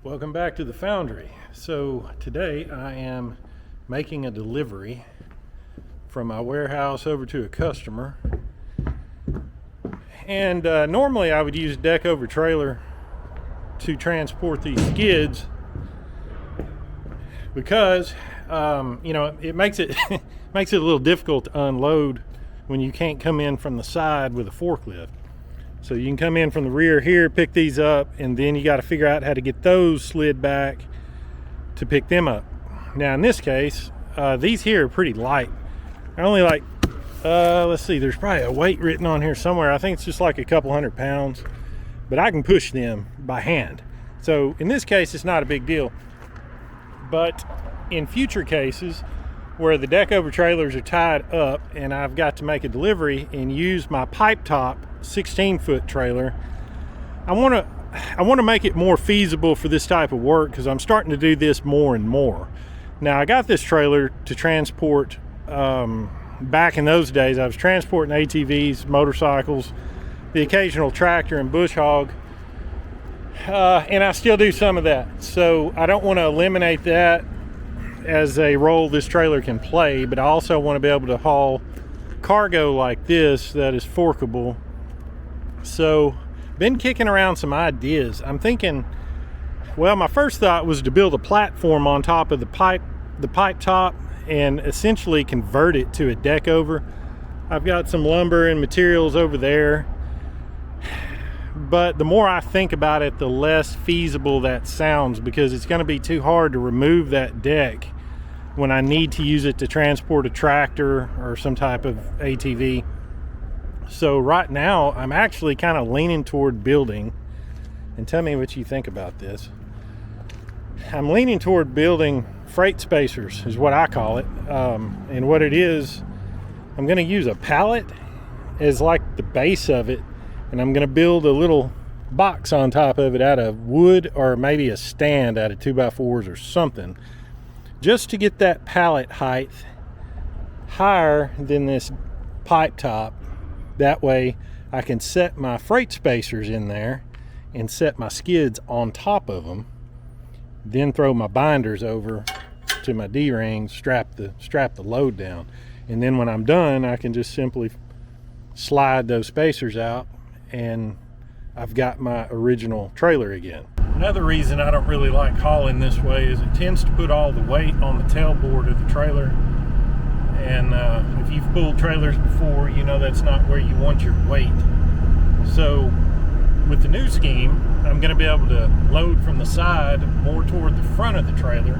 Welcome back to the foundry. So today I am making a delivery from my warehouse over to a customer, and normally I would use deck over trailer to transport these skids because it makes it makes it a little difficult to unload when you can't come in from the side with a forklift. So you can come in from the rear here, pick these up, and then you got to figure out how to get those slid back to pick them up. Now in this case, these here are pretty light. They're only like, let's see, there's probably a weight written on here somewhere. I think it's just like a couple 100 pounds, but I can push them by hand. So in this case, it's not a big deal. But in future cases where the deck over trailers are tied up and I've got to make a delivery and use my pipe top 16-foot trailer, I want to make it more feasible for this type of work because I'm starting to do this more and more. Now I got this trailer to transport, back in those days I was transporting ATVs, motorcycles, the occasional tractor and bush hog, and I still do some of that. So I don't want to eliminate that as a role this trailer can play, but I also want to be able to haul cargo like this that is forkable. So been kicking around some ideas. I'm thinking, well, my first thought was to build a platform on top of the pipe top and essentially convert it to a deck over. I've got some lumber and materials over there, but the more I think about it, the less feasible that sounds, because it's going to be too hard to remove that deck when I need to use it to transport a tractor or some type of ATV. So right now I'm actually kind of leaning toward building, and tell me what you think about this. I'm leaning toward building freight spacers is what I call it, and what it is, I'm going to use a pallet as like the base of it, and I'm going to build a little box on top of it out of wood, or maybe a stand out of 2x4s or something, just to get that pallet height higher than this pipe top. That way I can set my freight spacers in there and set my skids on top of them, then throw my binders over to my D-rings, strap the load down, and then when I'm done I can just simply slide those spacers out and I've got my original trailer again. Another reason I don't really like hauling this way is it tends to put all the weight on the tailboard of the trailer, and if you've pulled trailers before, you know that's not where you want your weight. So with the new scheme, I'm going to be able to load from the side more toward the front of the trailer,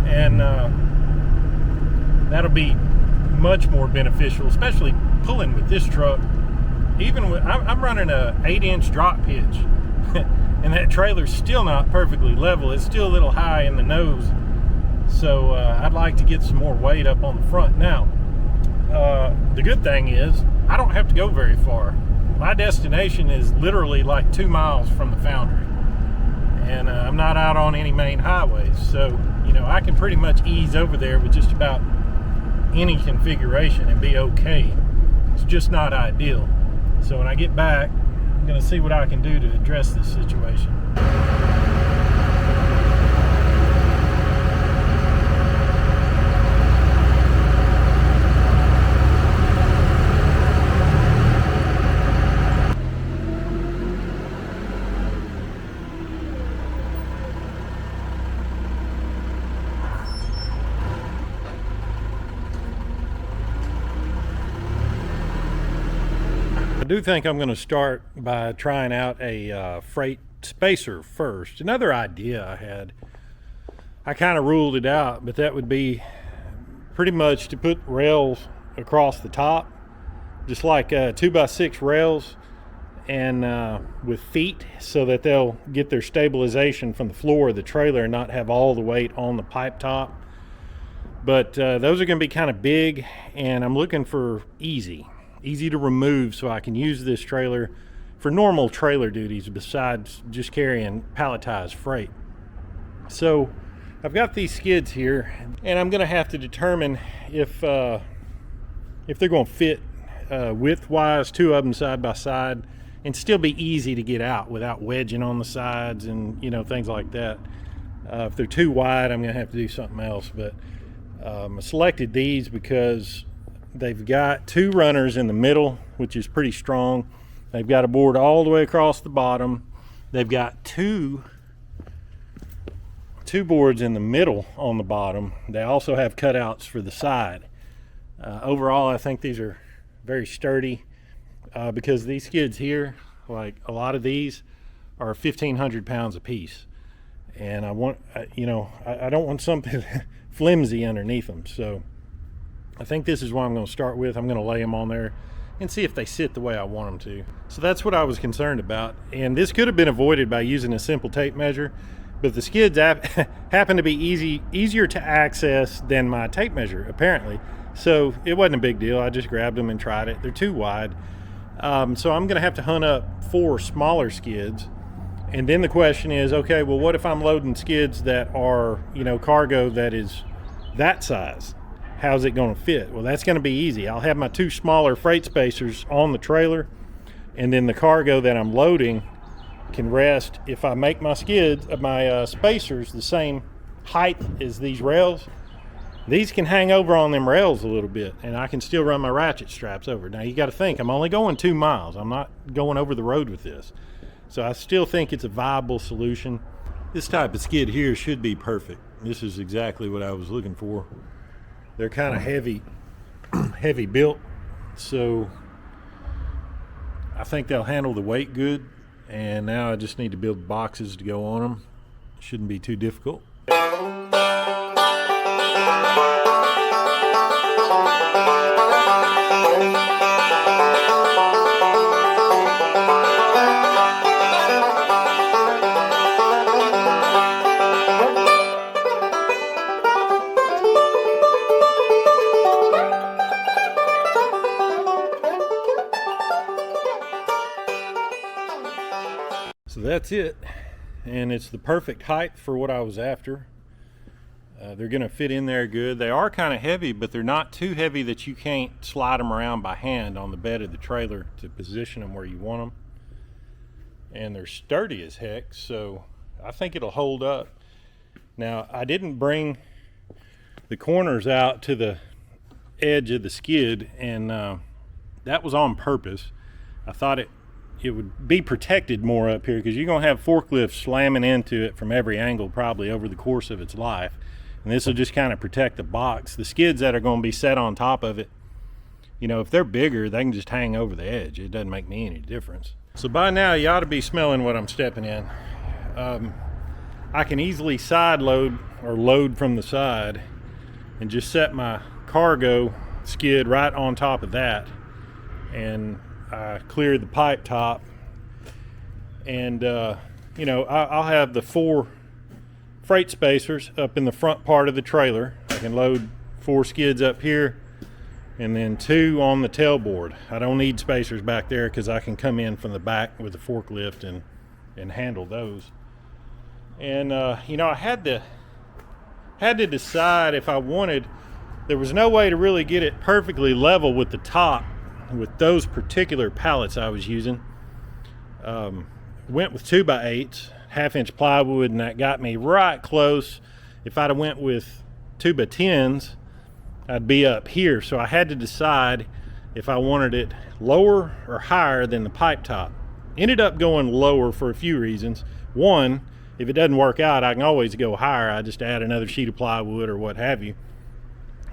and that'll be much more beneficial, especially pulling with this truck. Even with, I'm running a 8-inch drop hitch and that trailer's still not perfectly level. It's still a little high in the nose, so I'd like to get some more weight up on the front. Now the good thing is I don't have to go very far. My destination is literally like 2 miles from the foundry, and I'm not out on any main highways, so I can pretty much ease over there with just about any configuration and be okay. It's just not ideal. So when I get back, I'm going to see what I can do to address this situation. I do think I'm going to start by trying out a freight spacer first. Another idea I had, I kind of ruled it out, but that would be pretty much to put rails across the top, just like 2x6 rails, and with feet, so that they'll get their stabilization from the floor of the trailer and not have all the weight on the pipe top. But those are going to be kind of big, and I'm looking for easy to remove, so I can use this trailer for normal trailer duties besides just carrying palletized freight. So I've got these skids here, and I'm going to have to determine if they're going to fit width wise, two of them side by side, and still be easy to get out without wedging on the sides and, you know, things like that. If they're too wide, I'm going to have to do something else. But I selected these because they've got 2 runners in the middle, which is pretty strong. They've got a board all the way across the bottom. They've got two boards in the middle on the bottom. They also have cutouts for the side. Overall, I think these are very sturdy because these skids here, like a lot of these, are 1,500 pounds a piece. And I want, you know, I don't want something flimsy underneath them. So I think this is what I'm going to start with. I'm going to lay them on there and see if they sit the way I want them to. So that's what I was concerned about. And this could have been avoided by using a simple tape measure, but the skids happen to be easier to access than my tape measure, apparently. So it wasn't a big deal. I just grabbed them and tried it. They're too wide. So I'm going to have to hunt up 4 smaller skids. And then the question is, okay, well, what if I'm loading skids that are, you know, cargo that is that size? How's it going to fit? Well, that's going to be easy. I'll have my 2 smaller freight spacers on the trailer, and then the cargo that I'm loading can rest. If I make my skids, my spacers the same height as these rails, these can hang over on them rails a little bit, and I can still run my ratchet straps over. Now, you got to think, I'm only going 2 miles. I'm not going over the road with this. So I still think it's a viable solution. This type of skid here should be perfect. This is exactly what I was looking for. They're kind of heavy built, so I think they'll handle the weight good. And now I just need to build boxes to go on them. Shouldn't be too difficult. So that's it, and it's the perfect height for what I was after. They're going to fit in there good. They are kind of heavy, but they're not too heavy that you can't slide them around by hand on the bed of the trailer to position them where you want them. And they're sturdy as heck, so I think it'll hold up. Now, I didn't bring the corners out to the edge of the skid, and that was on purpose. I thought it would be protected more up here because you're going to have forklifts slamming into it from every angle probably over the course of its life, and this will just kind of protect the box. The skids that are going to be set on top of it, you know, if they're bigger, they can just hang over the edge. It doesn't make me any difference. So by now you ought to be smelling what I'm stepping in. I can easily side load or load from the side and just set my cargo skid right on top of that, and I cleared the pipe top, and you know, I'll have the 4 freight spacers up in the front part of the trailer. I can load 4 skids up here and then 2 on the tailboard. I don't need spacers back there because I can come in from the back with the forklift and handle those. And you know, I had to decide if I wanted. There was no way to really get it perfectly level with the top with those particular pallets I was using. Went with 2x8s, 1/2-inch plywood, and that got me right close. If I'd have went with 2x10s, I'd be up here. So I had to decide if I wanted it lower or higher than the pipe top. Ended up going lower for a few reasons. One, if it doesn't work out, I can always go higher. I just add another sheet of plywood or what have you.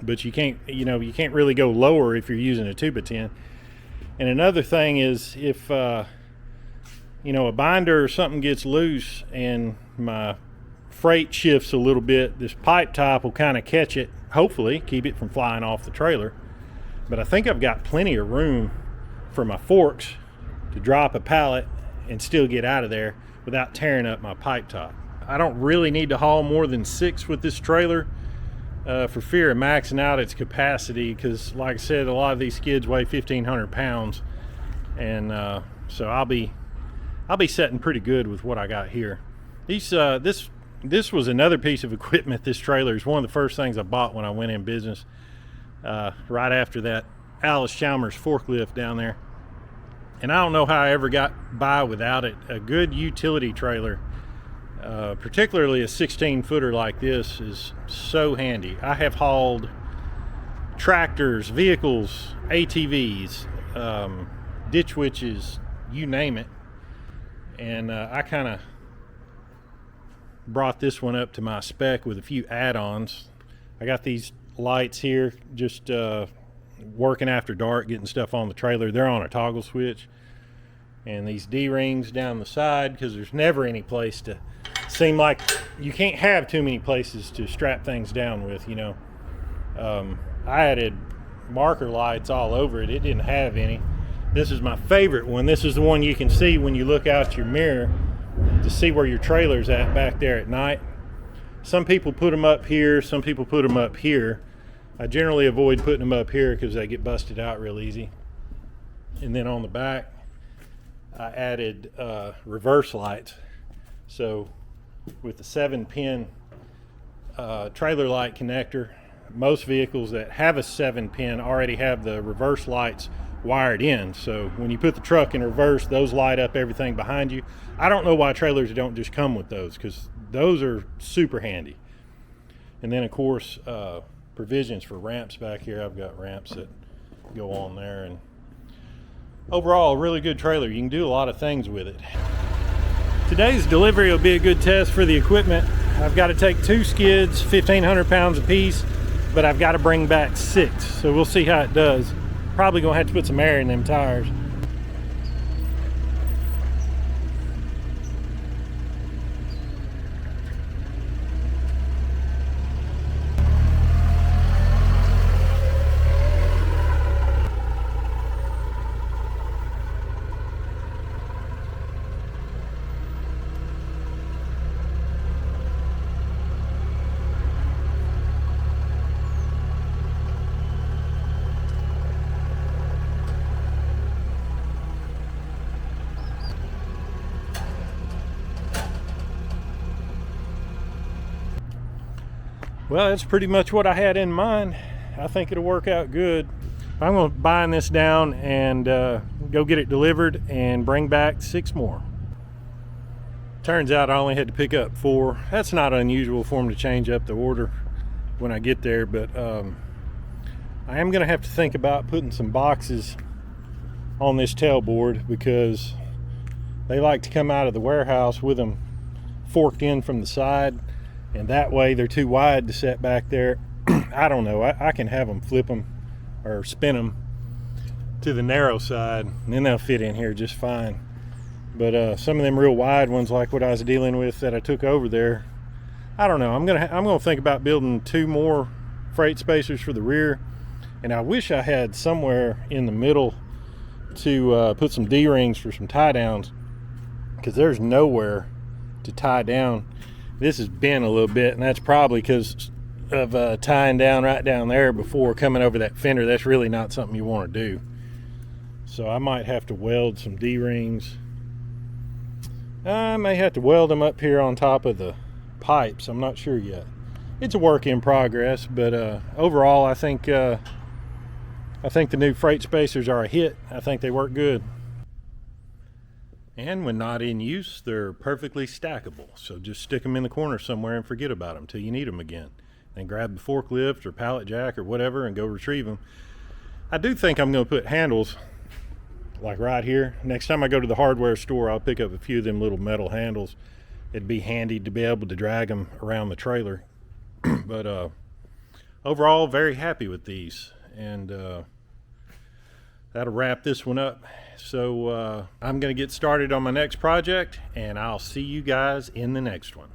But you can't, you know, you can't really go lower if you're using a 2x10. And another thing is, if you know, a binder or something gets loose and my freight shifts a little bit, this pipe top will kind of catch it, hopefully keep it from flying off the trailer. But I think I've got plenty of room for my forks to drop a pallet and still get out of there without tearing up my pipe top. I don't really need to haul more than 6 with this trailer for fear of maxing out its capacity, because like I said, a lot of these skids weigh 1,500 pounds, and so I'll be setting pretty good with what I got here. This was another piece of equipment. This trailer is one of the first things I bought when I went in business, right after that Alice Chalmers forklift down there. And I don't know how I ever got by without it. A good utility trailer, particularly a 16-footer like this, is so handy. I have hauled tractors, vehicles, ATVs, ditch witches, you name it. And I kind of brought this one up to my spec with a few add-ons. I got these lights here, just working after dark, getting stuff on the trailer. They're on a toggle switch. And these D-rings down the side, because there's never any place to, seem like you can't have too many places to strap things down with, you know. I added marker lights all over it. It didn't have any. This is my favorite one. This is the one you can see when you look out your mirror to see where your trailer's at back there at night. Some people put them up here, some people put them up here. I generally avoid putting them up here because they get busted out real easy. And then on the back, I added reverse lights. So with the 7-pin trailer light connector, most vehicles that have a 7-pin already have the reverse lights wired in. So when you put the truck in reverse, those light up everything behind you. I don't know why trailers don't just come with those, because those are super handy. And then of course provisions for ramps back here. I've got ramps that go on there, and overall, a really good trailer. You can do a lot of things with it. Today's delivery will be a good test for the equipment. I've got to take 2 skids, 1,500 pounds apiece, but I've got to bring back 6. So we'll see how it does. Probably gonna have to put some air in them tires. Well, that's pretty much what I had in mind. I think it'll work out good. I'm going to bind this down and go get it delivered and bring back 6 more. Turns out I only had to pick up 4. That's not unusual for them to change up the order when I get there, but I am going to have to think about putting some boxes on this tailboard, because they like to come out of the warehouse with them forked in from the side. And that way they're too wide to set back there. I don't know. I can have them flip them or spin them to the narrow side, and then they'll fit in here just fine. But some of them real wide ones, like what I was dealing with that I took over there, I don't know. I'm gonna think about building 2 more freight spacers for the rear, and I wish I had somewhere in the middle to put some D-rings for some tie downs, because there's nowhere to tie down. This is bent a little bit, and that's probably because of tying down right down there before coming over that fender. That's really not something you want to do. So I might have to weld some D-rings. I may have to weld them up here on top of the pipes. I'm not sure yet. It's a work in progress, but overall I think the new freight spacers are a hit. I think they work good. And when not in use, they're perfectly stackable. So just stick them in the corner somewhere and forget about them till you need them again. Then grab the forklift or pallet jack or whatever and go retrieve them. I do think I'm going to put handles like right here. Next time I go to the hardware store, I'll pick up a few of them little metal handles. It'd be handy to be able to drag them around the trailer. But overall, very happy with these. And that'll wrap this one up. So I'm going to get started on my next project, and I'll see you guys in the next one.